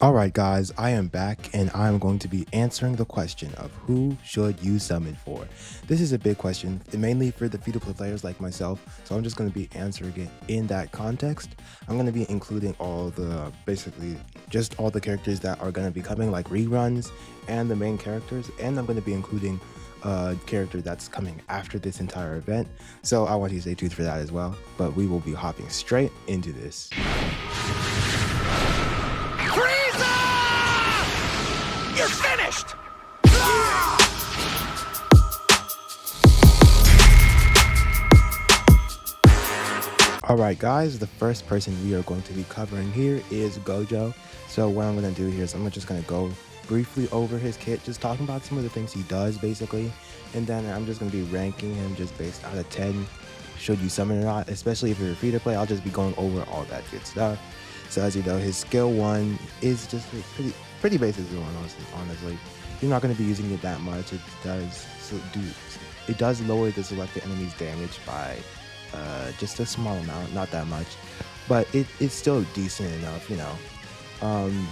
Alright guys, I am back and I'm going to be answering the question of who should you summon for. This is a big question, mainly for the free-to-play players like myself, so I'm just going to be answering it in that context. I'm going to be including basically just all the characters that are going to be coming, like reruns and the main characters, and I'm going to be including a character that's coming after this entire event, so I want you to stay tuned for that as well, but we will be hopping straight into this. You're finished! Alright guys, the first person we are going to be covering here is Gojo. So what I'm going to do here is I'm just going to go briefly over his kit, just talking about some of the things he does basically, and then I'm just going to be ranking him just based out of 10, should you summon or not, especially if you're free to play. I'll just be going over all that good stuff. So as you know, his skill 1 is just a pretty basic one, honestly. You're not going to be using it that much. It does lower the selected enemy's damage by just a small amount, not that much, but it's still decent enough, you know.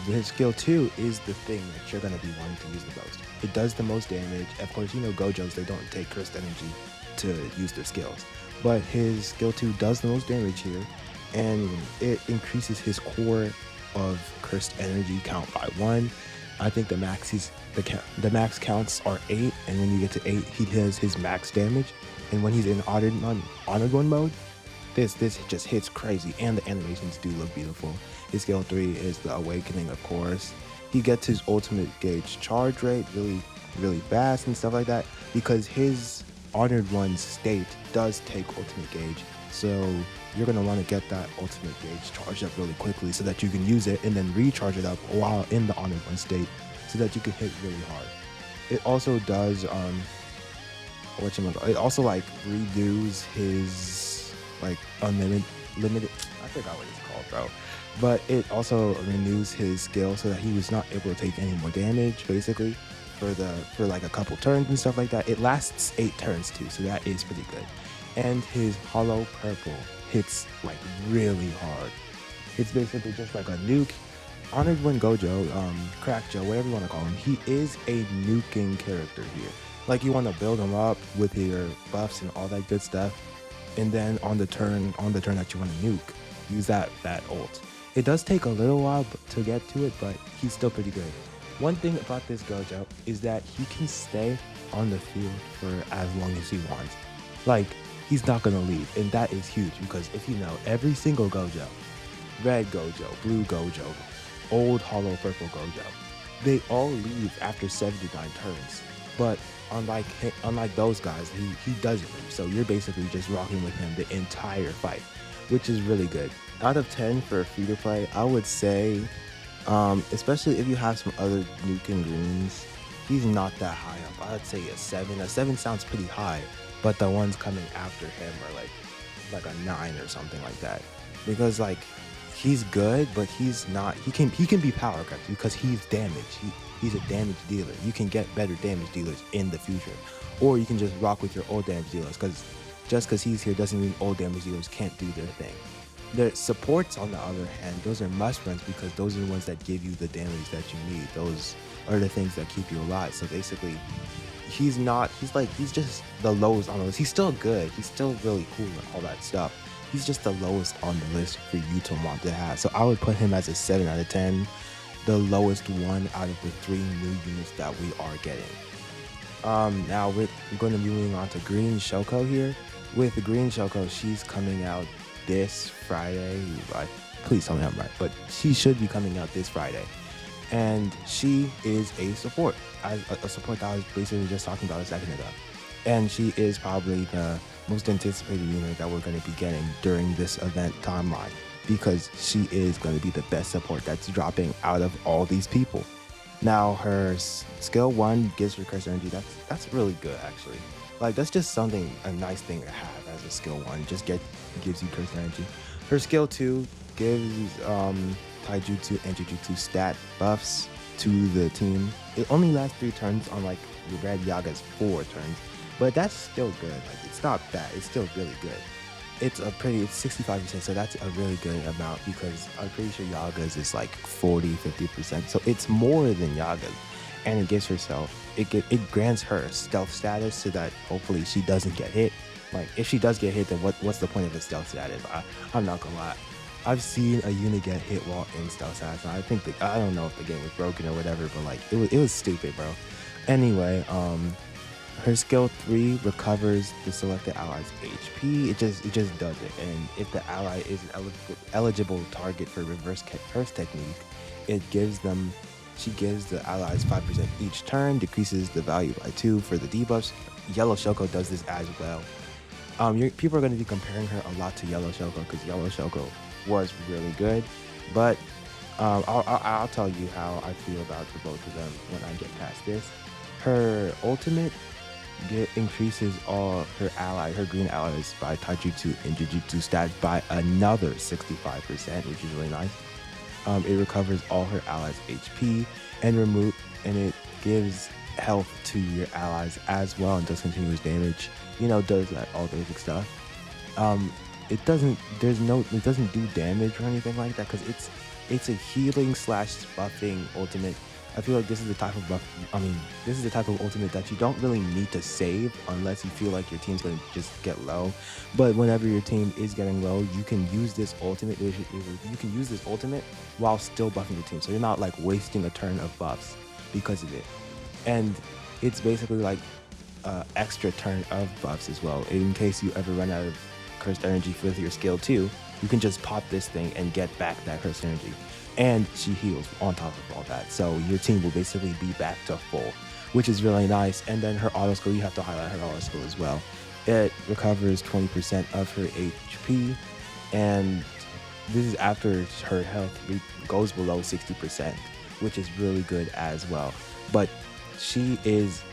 His skill 2 is the thing that you're going to be wanting to use the most. It does the most damage. Of course, you know Gojos, they don't take cursed energy to use their skills, but his skill 2 does the most damage here, and it increases his core of cursed energy count by 1. I think the max counts are 8, and when you get to 8, he has his max damage. And when he's in honored one mode, this just hits crazy, and the animations do look beautiful. His skill 3 is the awakening, of course. He gets his ultimate gauge charge rate really fast and stuff like that, because his honored one state does take ultimate gauge. So you're going to want to get that ultimate gauge charged up really quickly so that you can use it and then recharge it up while in the honored one state so that you can hit really hard. It also does it also like redos his like limited, I forgot what it's called, bro, but it also renews his skill so that he was not able to take any more damage basically for like a couple turns and stuff like that. It lasts 8 turns too, so that is pretty good. And his hollow purple hits like really hard. It's basically just like a nuke. Honored One Gojo, Crack Joe, whatever you want to call him, he is a nuking character here. Like, you want to build him up with your buffs and all that good stuff, and then on the turn that you want to nuke, use that ult. It does take a little while to get to it, but he's still pretty good. One thing about this Gojo is that he can stay on the field for as long as he wants. Like, he's not gonna leave, and that is huge, because if you know, every single Gojo, red Gojo, blue Gojo, old hollow purple Gojo, they all leave after 79 turns. But unlike those guys, he doesn't leave, so you're basically just rocking with him the entire fight, which is really good. Out of 10 for free to play, I would say, especially if you have some other nuking greens, he's not that high up. I'd say a 7. A 7 sounds pretty high, but the ones coming after him are like a 9 or something like that, because like he's good, but he's not. He can be power crept because he's damage. He's a damage dealer. You can get better damage dealers in the future, or you can just rock with your old damage dealers, because just because he's here doesn't mean old damage dealers can't do their thing. The supports, on the other hand, those are must runs, because those are the ones that give you the damage that you need. Those are the things that keep you alive. So basically, he's just the lowest on the list. He's still good. He's still really cool and all that stuff. He's just the lowest on the list for you to want to have. So I would put him as a 7 out of 10, the lowest one out of the 3 new units that we are getting. Now we're going to be moving on to Green Shoko here. With the Green Shoko, she's coming out this Friday. Please tell me I'm right, but she should be coming out this Friday. And she is a support that I was basically just talking about a second ago. And she is probably the most anticipated unit that we're going to be getting during this event timeline, because she is going to be the best support that's dropping out of all these people. Now, her skill 1 gives her cursed energy. That's really good, actually. Like, that's just a nice thing to have as a skill 1. Just gives you cursed energy. Her skill 2 gives Taijutsu and Jujutsu stat buffs to the team. It only lasts 3 turns, on like Red Yaga's 4 turns, but that's still good. Like, it's not bad, it's still really good. it's 65%, so that's a really good amount because I'm pretty sure Yaga's is like 40-50%, so it's more than Yaga's. And it gives herself, it grants her stealth status so that hopefully she doesn't get hit. Like if she does get hit, then what's the point of a stealth status? I'm not gonna lie, I've seen a unit get hit while in stealth status, and I think I don't know if the game was broken or whatever, but like it was stupid, bro. Anyway, her skill 3 recovers the selected ally's HP. It just does it. And if the ally is an eligible target for reverse curse technique, she gives the allies 5% each turn, decreases the value by 2 for the debuffs. Yellow Shoko does this as well. People are going to be comparing her a lot to Yellow Shoko because Yellow Shoko was really good, but I'll tell you how I feel about the both of them when I get past this. Her ultimate increases all her green allies by Taijutsu and Jujutsu stats by another 65%, which is really nice. It recovers all her allies' HP and it gives health to your allies as well and does continuous damage. Does that all basic stuff. It doesn't do damage or anything like that because it's a healing / buffing ultimate. I feel like this is the type of ultimate that you don't really need to save unless you feel like your team's going to just get low. But whenever your team is getting low, you can use this ultimate. While still buffing your team, so you're not like wasting a turn of buffs because of it. And it's basically like extra turn of buffs as well. In case you ever run out of cursed energy with your skill 2, you can just pop this thing and get back that cursed energy. And she heals on top of all that. So your team will basically be back to full, which is really nice. And then her auto skill, you have to highlight her auto skill as well. It recovers 20% of her HP. And this is after her health goes below 60%, which is really good as well. But she is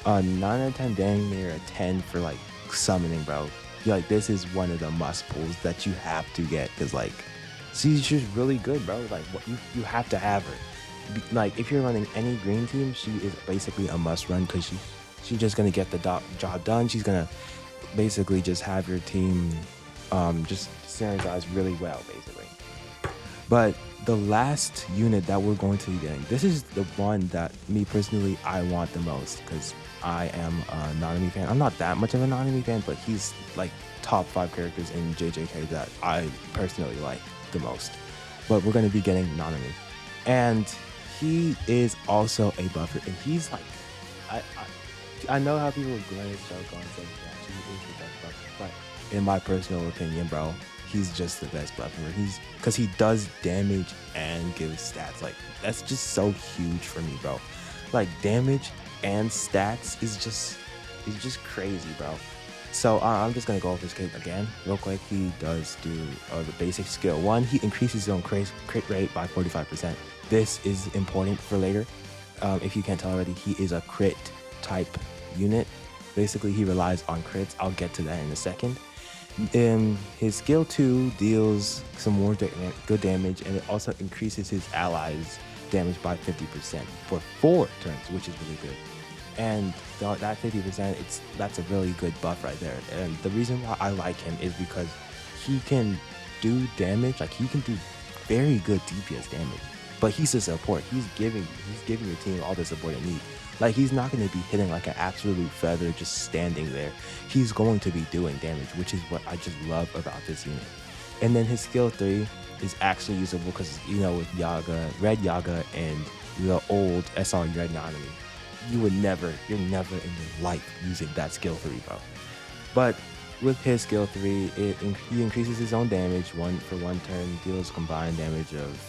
a 9 out of 10, dang near a 10 for like summoning, bro. Like this is one of the must pulls that you have to get because like she's just really good, bro. Like you have to have her. Like if you're running any green team, she is basically a must run because she's just gonna get the job done. She's gonna basically just have your team just synergize really well, basically. But the last unit that we're going to be getting, this is the one that me personally I want the most because I am a Nanami fan. I'm not that much of a Nanami fan, but he's like top 5 characters in JJK that I personally like the most. But we're going to be getting Nanami, and he is also a buffer, and he's like I know how people are going to start going and say that he is the best buffer, but in my personal opinion, bro, he's just the best buffer. Because he does damage and gives stats. Like that's just so huge for me, bro. Like damage and stats is just crazy, bro. So I'm just gonna go over his kit again real quick. He does do the basic skill 1. He increases his own crit rate by 45%. This is important for later. If you can't tell already, he is a crit type unit. Basically, he relies on crits. I'll get to that in a second. His skill 2 deals some more good damage, and it also increases his allies' damage by 50% for 4 turns, which is really good. And that 50%, that's a really good buff right there. And the reason why I like him is because he can do damage, like he can do very good DPS damage. But he's a support. He's giving your team all the support it needs. Like he's not going to be hitting like an absolute feather just standing there. He's going to be doing damage, which is what I just love about this unit. And then his skill 3 is actually usable because, with Yaga, Red Yaga, and the old SR Red Nanami, you're never in your life using that skill 3, bro. But with his skill 3, he increases his own damage for 1 turn, deals combined damage of,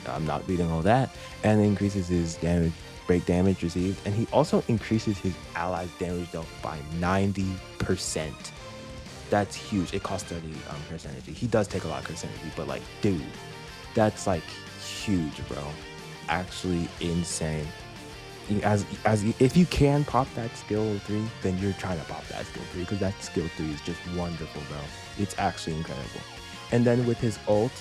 I'm not reading all that, and increases his break damage received, and he also increases his allies' damage dealt by 90%. That's huge. It costs 30 curse energy. He does take a lot of curse energy, but like, dude, that's like huge, bro. Actually insane. If you can pop that skill 3, then you're trying to pop that skill 3 because that skill 3 is just wonderful, bro. It's actually incredible. And then with his ult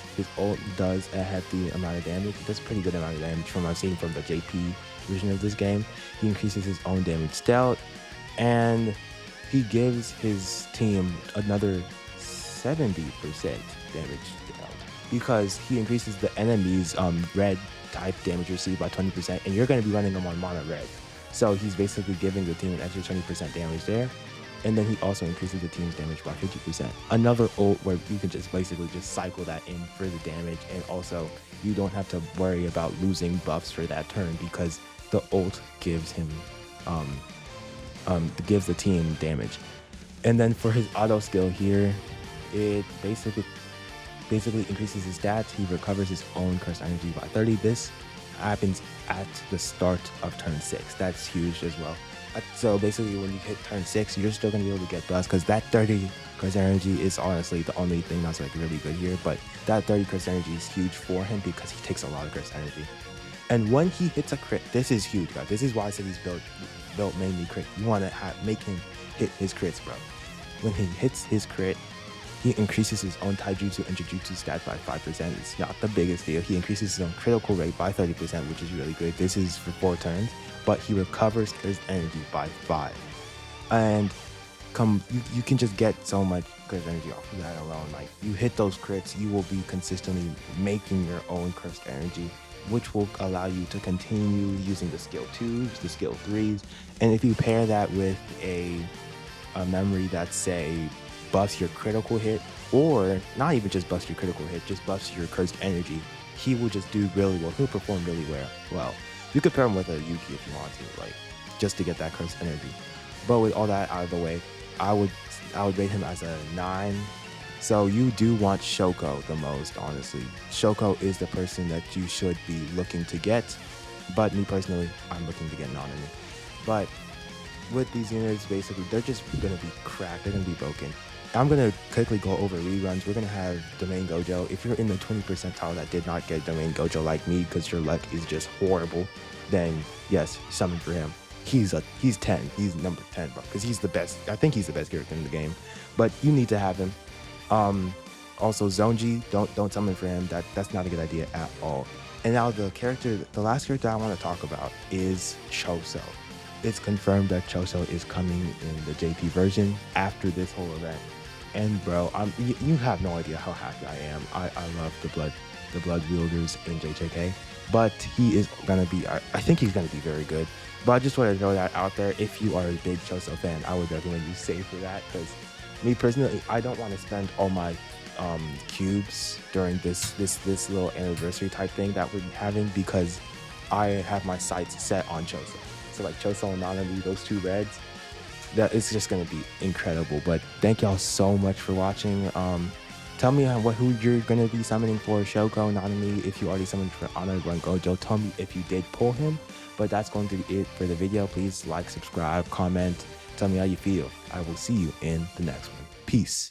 does a hefty amount of damage. It does a pretty good amount of damage from what I've seen from the JP version of this game. He increases his own damage dealt, and he gives his team another 70% damage dealt, because he increases the enemy's red type damage received by 20%, and you're going to be running them on mono red. So he's basically giving the team an extra 20% damage there. And then he also increases the team's damage by 50%. Another ult where you can just basically just cycle that in for the damage, and also you don't have to worry about losing buffs for that turn, because the ult gives him gives the team damage. And then for his auto skill here, it basically increases his stats. He recovers his own cursed energy by 30. This happens at the start of turn 6. That's huge as well. So basically when you hit turn 6, you're still going to be able to get dust, because that 30 cursed energy is honestly the only thing that's like really good here. But that 30 cursed energy is huge for him because he takes a lot of cursed energy. And when he hits a crit, this is huge, guys. This is why I said he's built mainly crit. You want to make him hit his crits, bro. When he hits his crit, he increases his own taijutsu and jujutsu stat by 5%. It's not the biggest deal. He increases his own critical rate by 30%, which is really good. This is for 4 turns, but he recovers his energy by 5. And you can just get so much cursed energy off of that alone. Like, you hit those crits, you will be consistently making your own cursed energy, which will allow you to continue using the skill 2s, the skill 3s. And if you pair that with a memory that, say, buffs your critical hit, or not even just buffs your critical hit, just buffs your cursed energy, he will just do really well. He'll perform really well. You could pair him with a Yuki if you want to, like, just to get that cursed energy. But with all that out of the way, I would rate him as a 9. So you do want Shoko the most, honestly. Shoko is the person that you should be looking to get, but me personally, I'm looking to get Nanami. But with these units, basically, they're just going to be cracked. They're going to be broken. I'm going to quickly go over reruns. We're going to have Domain Gojo. If you're in the 20 percentile that did not get Domain Gojo like me, because your luck is just horrible, then yes, summon for him. He's 10. He's number 10, bro, because he's the best. I think he's the best character in the game, but you need to have him. Also Zonji, don't summon for him. That's not a good idea at all. And now the last character I want to talk about is Choso. It's confirmed that Choso is coming in the JP version after this whole event. And bro, you have no idea how happy I am. I love the blood wielders in JJk, but he is gonna be, I think he's gonna be very good. But I just want to throw that out there. If you are a big Choso fan, I would recommend you save for that, because me personally, I don't want to spend all my cubes during this little anniversary type thing that we're having, because I have my sights set on Choso. So like Choso and Nanami, those 2 reds, that it's just gonna be incredible. But thank y'all so much for watching. Tell me who you're gonna be summoning for Shoko, Nanami. If you already summoned for Honor Run Gojo, tell me if you did pull him. But that's going to be it for the video. Please like, subscribe, comment, tell me how you feel. I will see you in the next one. Peace.